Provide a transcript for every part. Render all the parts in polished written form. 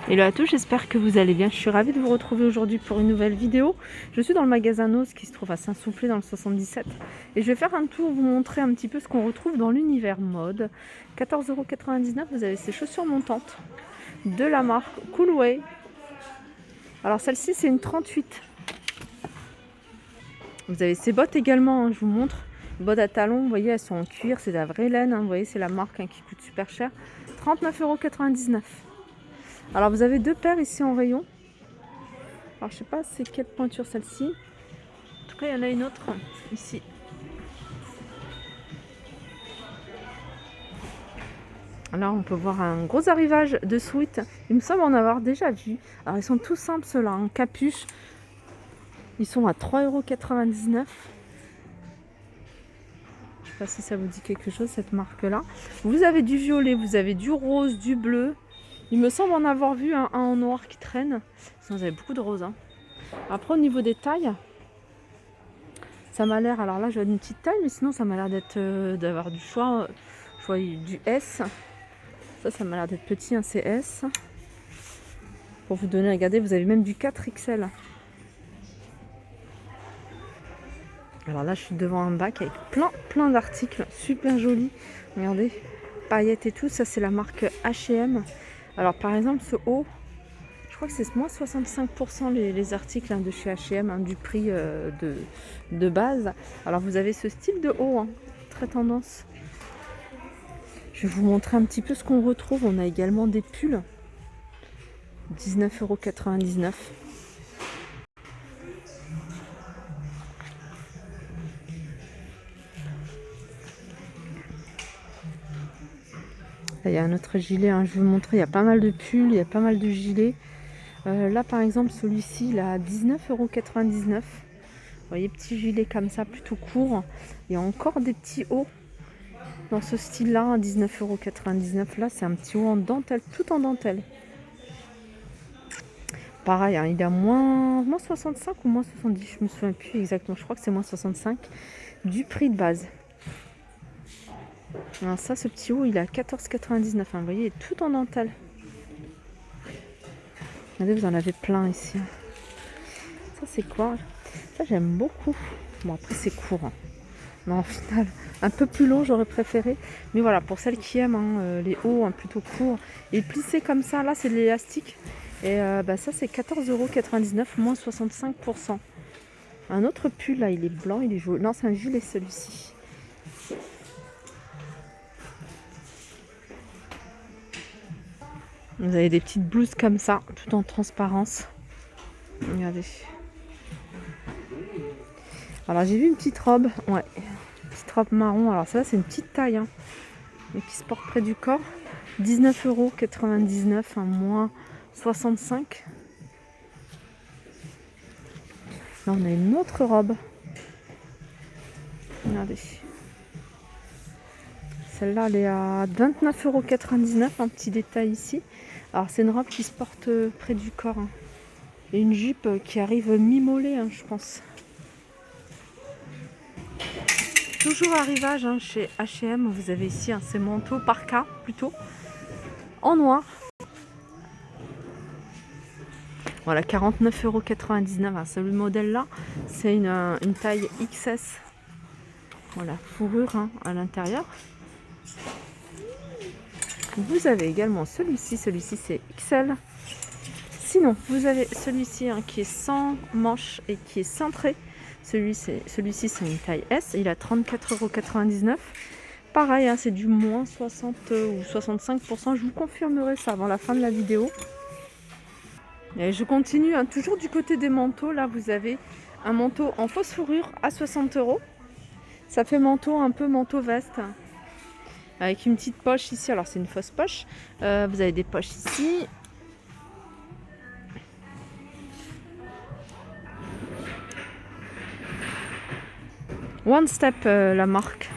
Hello à tous, j'espère que vous allez bien. Je suis ravie de vous retrouver aujourd'hui pour une nouvelle vidéo. Je suis dans le magasin Noz qui se trouve à Saint-Soufflé dans le 77 et je vais faire un tour, vous montrer un petit peu ce qu'on retrouve dans l'univers mode. 14,99 €, vous avez ces chaussures montantes de la marque Coolway. Alors celle-ci c'est une 38. Vous avez ces bottes également, hein, je vous montre. Bottes à talons, vous voyez, elles sont en cuir, c'est de la vraie laine, hein, vous voyez, c'est la marque qui coûte super cher. 39,99 €. Alors vous avez deux paires ici en rayon. Alors je sais pas c'est quelle pointure celle-ci. En tout cas il y en a une autre ici. Là on peut voir un gros arrivage de sweat. Il me semble en avoir déjà vu. Alors ils sont tout simples ceux-là, en capuche. Ils sont à 3,99 €. Je sais pas si ça vous dit quelque chose cette marque-là. Vous avez du violet, vous avez du rose, du bleu. Il me semble en avoir vu un en noir qui traîne. Sinon vous avez beaucoup de rose, hein. Après au niveau des tailles, ça m'a l'air, alors là j'ai une petite taille, mais sinon ça m'a l'air d'être d'avoir du choix. Je vois du S. Ça m'a l'air d'être petit, un CS. Pour vous donner, regardez, vous avez même du 4XL. Alors là je suis devant un bac avec plein d'articles, super jolis. Regardez, paillettes et tout, ça c'est la marque H&M. Alors par exemple ce haut, je crois que c'est moins 65% les articles, hein, de chez H&M, hein, du prix de base. Alors vous avez ce style de haut, hein, très tendance. Je vais vous montrer un petit peu ce qu'on retrouve. On a également des pulls. 19,99 €. Là, il y a un autre gilet, hein, je vais vous montrer. Il y a pas mal de pulls, il y a pas mal de gilets. Là par exemple celui-ci il est à 19,99 €. Vous voyez, petit gilet comme ça, plutôt court. Il y a encore des petits hauts dans ce style-là, à 19,99 €. Là c'est un petit haut en dentelle, tout en dentelle. Pareil, hein, il est à moins 65 ou moins 70, je me souviens plus exactement. Je crois que c'est moins 65 du prix de base. Alors ça, ce petit haut, il est à 14,99 €, hein, vous voyez, il est tout en dentelle. Regardez, vous en avez plein ici. Ça, c'est quoi? Ça, j'aime beaucoup. Bon, après, c'est court, hein. Non, au final, un peu plus long, j'aurais préféré. Mais voilà, pour celles qui aiment, hein, les hauts, hein, plutôt courts et plissés comme ça, là, c'est de l'élastique. Et ça, c'est 14,99 €, moins 65%. Un autre pull, là, il est blanc, il est jaune. Non, c'est un gilet, celui-ci. Vous avez des petites blouses comme ça, tout en transparence. Regardez. Alors, j'ai vu une petite robe. Ouais, petite robe marron. Alors, ça, c'est une petite taille, hein, mais qui se porte près du corps. 19,99 €, hein, moins 65. Là, on a une autre robe. Regardez. Celle-là, elle est à 29,99 €. Un petit détail ici. Alors, c'est une robe qui se porte près du corps, hein. Et une jupe qui arrive mi-mollet, hein, je pense. Toujours arrivage, hein, chez H&M. Vous avez ici, hein, ces manteaux parka, plutôt, en noir. Voilà, 49,99 €. Hein, ce modèle-là, c'est une taille XS. Voilà, fourrure, hein, à l'intérieur. Vous avez également celui-ci c'est XL. Sinon, vous avez celui-ci, hein, qui est sans manche et qui est cintré. Celui-ci, c'est une taille S. Il a 34,99 €. Pareil, hein, c'est du moins 60 ou 65%. Je vous confirmerai ça avant la fin de la vidéo. Et je continue, hein, toujours du côté des manteaux. Là, vous avez un manteau en fausse fourrure à 60 €. Ça fait manteau, un peu manteau veste, avec une petite poche ici. Alors, c'est une fausse poche. Vous avez des poches ici. One Step, la marque.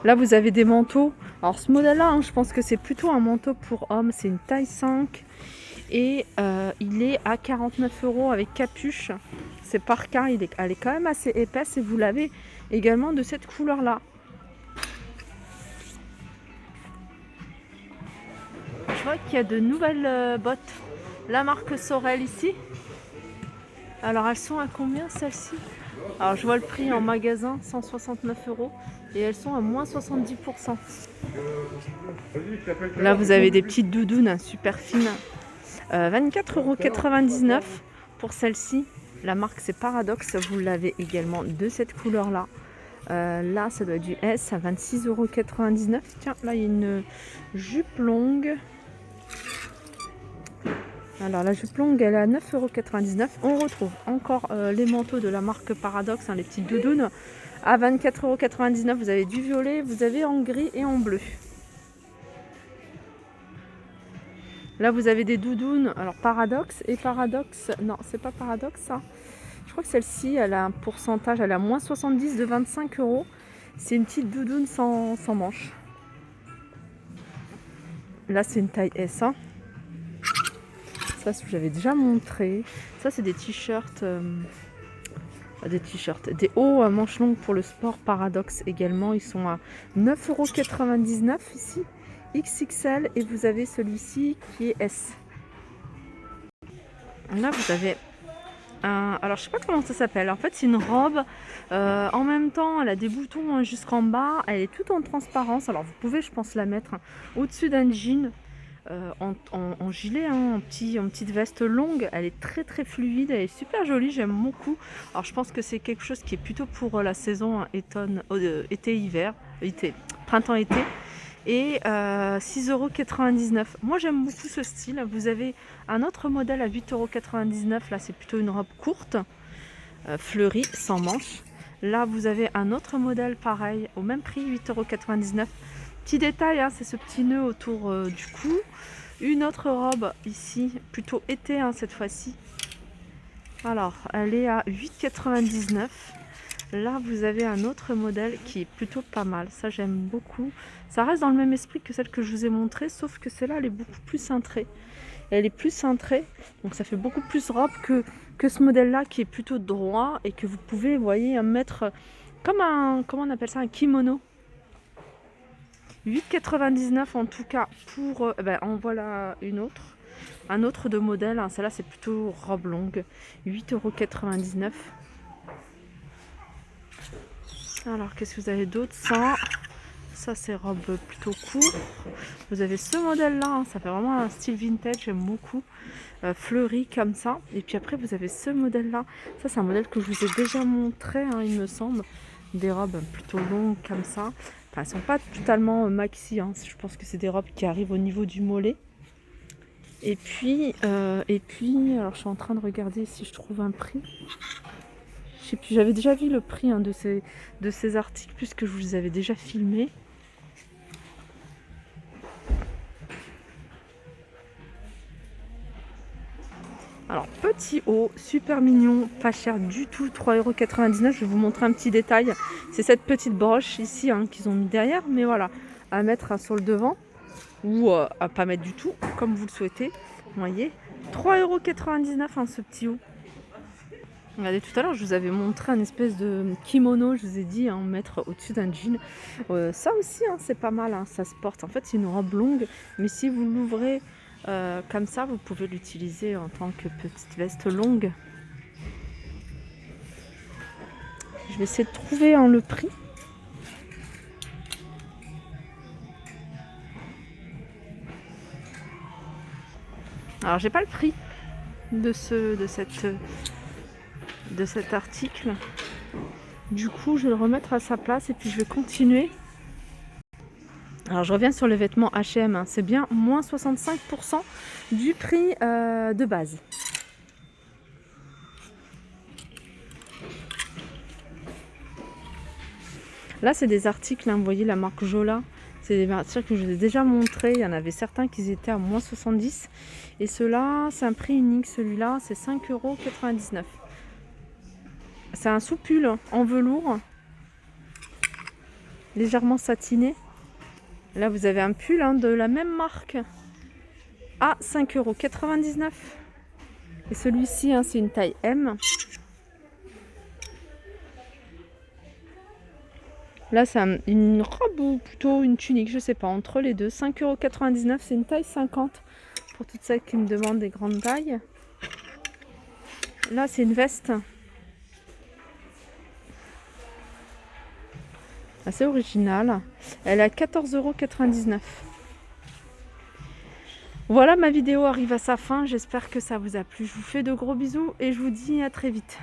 Là, vous avez des manteaux. Alors, ce modèle-là, hein, je pense que c'est plutôt un manteau pour homme. C'est une taille 5. Et il est à 49 € avec capuche. C'est parka. Elle est quand même assez épaisse. Et vous l'avez également de cette couleur-là. je vois qu'il y a de nouvelles bottes. La marque Sorel ici. Alors elles sont à combien celles-ci? Alors je vois le prix en magasin, 169 €. Et elles sont à moins 70%. Là vous avez des petites doudounes super fines. 24,99 € pour celle-ci. La marque c'est Paradoxe. Vous l'avez également de cette couleur-là. Là ça doit être du S à 26,99 €. Tiens, là il y a une jupe longue. Alors la jupe longue elle est à 9,99 €. On retrouve encore les manteaux de la marque Paradoxe, hein, les petites doudounes. À 24,99 €, vous avez du violet, vous avez en gris et en bleu. Là vous avez des doudounes, alors Paradoxe et Paradoxe, non c'est pas Paradoxe ça. Je crois que celle-ci elle a un pourcentage, elle a moins 70 de 25 €. C'est une petite doudoune sans manches. Là c'est une taille S, hein. Ça je vous avais déjà montré. Ça c'est des t-shirts. Des hauts à manches longues pour le sport Paradoxe également. Ils sont à 9,99 € ici. XXL et vous avez celui-ci qui est S. Là vous avez un... Alors je sais pas comment ça s'appelle. En fait c'est une robe. En même temps elle a des boutons jusqu'en bas. Elle est toute en transparence. Alors vous pouvez je pense la mettre au-dessus d'un jean. En gilet, hein, en petite veste longue. Elle est très très fluide, elle est super jolie, j'aime beaucoup. Alors je pense que c'est quelque chose qui est plutôt pour la saison été-hiver, printemps-été. Et 6,99 €. Moi j'aime beaucoup ce style. Vous avez un autre modèle à 8,99 €. Là c'est plutôt une robe courte, fleurie, sans manches. Là vous avez un autre modèle pareil, au même prix, 8,99 €. Petit détail, hein, c'est ce petit nœud autour du cou. Une autre robe ici, plutôt été cette fois-ci. Alors, elle est à 8,99 €. Là, vous avez un autre modèle qui est plutôt pas mal. Ça, j'aime beaucoup. Ça reste dans le même esprit que celle que je vous ai montrée, sauf que celle-là, elle est beaucoup plus cintrée. Elle est plus cintrée, donc ça fait beaucoup plus robe que ce modèle-là qui est plutôt droit et que vous pouvez, vous voyez, mettre comme un, comment on appelle ça, un kimono. 8,99 € en tout cas pour... en voilà une autre. Un autre de modèle. Hein. Celle-là, c'est plutôt robe longue. 8,99 €. Alors, qu'est-ce que vous avez d'autre? Ça, c'est robe plutôt court. Vous avez ce modèle-là. Hein. Ça fait vraiment un style vintage. J'aime beaucoup. Fleuri comme ça. Et puis après, vous avez ce modèle-là. Ça, c'est un modèle que je vous ai déjà montré, hein, il me semble. Des robes plutôt longues comme ça. Enfin, elles ne sont pas totalement maxi, hein. Je pense que c'est des robes qui arrivent au niveau du mollet. Et puis, alors je suis en train de regarder si je trouve un prix. Je sais plus, j'avais déjà vu le prix de ces articles puisque je vous les avais déjà filmés. Alors, petit haut, super mignon, pas cher du tout, 3,99 €. Je vais vous montrer un petit détail. C'est cette petite broche ici qu'ils ont mis derrière, mais voilà, à mettre sur le devant ou à pas mettre du tout, comme vous le souhaitez. Vous voyez, 3,99 € ce petit haut. Regardez, tout à l'heure, je vous avais montré un espèce de kimono, je vous ai dit, mettre au-dessus d'un jean. Ça aussi, c'est pas mal, ça se porte. En fait, c'est une robe longue, mais si vous l'ouvrez comme ça, vous pouvez l'utiliser en tant que petite veste longue. Je vais essayer de trouver le prix. Alors, j'ai pas le prix de cet article. Du coup, je vais le remettre à sa place et puis je vais continuer. Alors je reviens sur les vêtements H&M, c'est bien moins 65% du prix de base. Là c'est des articles, vous voyez la marque Jola, c'est des articles que je vous ai déjà montré. Il y en avait certains qui étaient à moins 70 et ceux-là c'est un prix unique, celui-là c'est 5,99 €. C'est un sous-pull en velours, légèrement satiné. Là, vous avez un pull de la même marque à 5,99 €. Et celui-ci, c'est une taille M. Là, c'est une robe ou plutôt une tunique, je sais pas, entre les deux. 5,99 €, c'est une taille 50 pour toutes celles qui me demandent des grandes tailles. Là, c'est une veste assez originale. Elle est à 14,99 €. Voilà, ma vidéo arrive à sa fin. J'espère que ça vous a plu. Je vous fais de gros bisous et je vous dis à très vite.